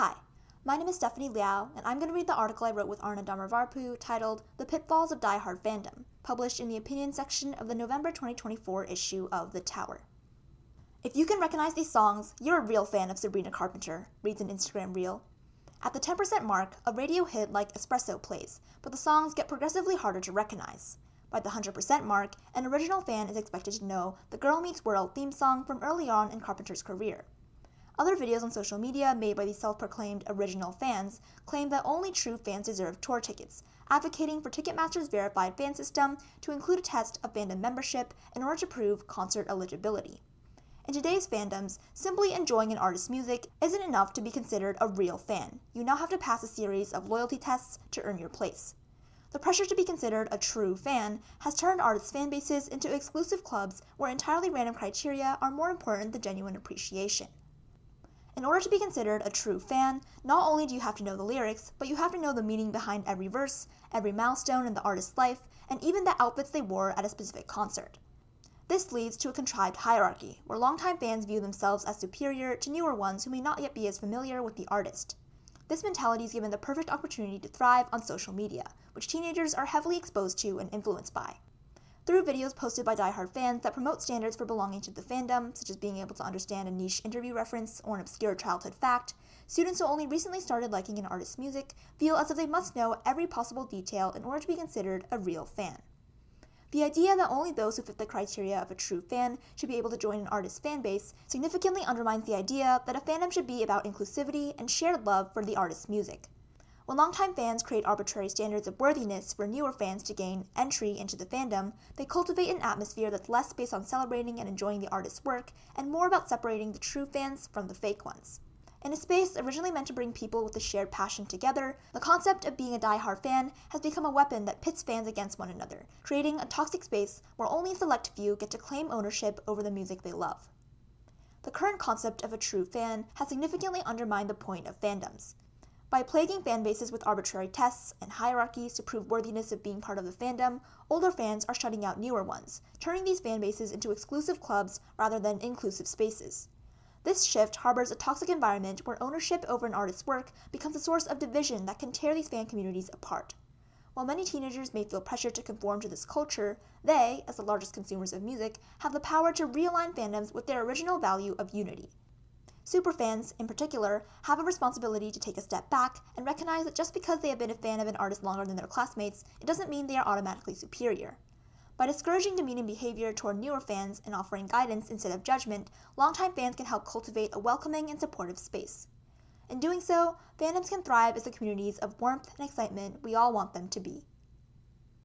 Hi, my name is Stephanie Liao, and I'm going to read the article I wrote with Aarna Dharmavarapu titled The Pitfalls of Die Hard Fandom, published in the opinion section of the November 2024 issue of The Tower. If you can recognize these songs, you're a real fan of Sabrina Carpenter, reads an Instagram reel. At the 10% mark, a radio hit like Espresso plays, but the songs get progressively harder to recognize. By the 100% mark, an original fan is expected to know the Girl Meets World theme song from early on in Carpenter's career. Other videos on social media made by these self-proclaimed original fans claim that only true fans deserve tour tickets, advocating for Ticketmaster's verified fan system to include a test of fandom membership in order to prove concert eligibility. In today's fandoms, simply enjoying an artist's music isn't enough to be considered a real fan. You now have to pass a series of loyalty tests to earn your place. The pressure to be considered a true fan has turned artists' fan bases into exclusive clubs where entirely random criteria are more important than genuine appreciation. In order to be considered a true fan, not only do you have to know the lyrics, but you have to know the meaning behind every verse, every milestone in the artist's life, and even the outfits they wore at a specific concert. This leads to a contrived hierarchy, where longtime fans view themselves as superior to newer ones who may not yet be as familiar with the artist. This mentality is given the perfect opportunity to thrive on social media, which teenagers are heavily exposed to and influenced by. Through videos posted by diehard fans that promote standards for belonging to the fandom, such as being able to understand a niche interview reference or an obscure childhood fact, students who only recently started liking an artist's music feel as if they must know every possible detail in order to be considered a real fan. The idea that only those who fit the criteria of a true fan should be able to join an artist's fan base significantly undermines the idea that a fandom should be about inclusivity and shared love for the artist's music. When longtime fans create arbitrary standards of worthiness for newer fans to gain entry into the fandom, they cultivate an atmosphere that's less based on celebrating and enjoying the artist's work and more about separating the true fans from the fake ones. In a space originally meant to bring people with a shared passion together, the concept of being a die-hard fan has become a weapon that pits fans against one another, creating a toxic space where only a select few get to claim ownership over the music they love. The current concept of a true fan has significantly undermined the point of fandoms. By plaguing fan bases with arbitrary tests and hierarchies to prove worthiness of being part of the fandom, older fans are shutting out newer ones, turning these fan bases into exclusive clubs rather than inclusive spaces. This shift harbors a toxic environment where ownership over an artist's work becomes a source of division that can tear these fan communities apart. While many teenagers may feel pressure to conform to this culture, they, as the largest consumers of music, have the power to realign fandoms with their original value of unity. Superfans, in particular, have a responsibility to take a step back and recognize that just because they have been a fan of an artist longer than their classmates, it doesn't mean they are automatically superior. By discouraging demeaning behavior toward newer fans and offering guidance instead of judgment, longtime fans can help cultivate a welcoming and supportive space. In doing so, fandoms can thrive as the communities of warmth and excitement we all want them to be.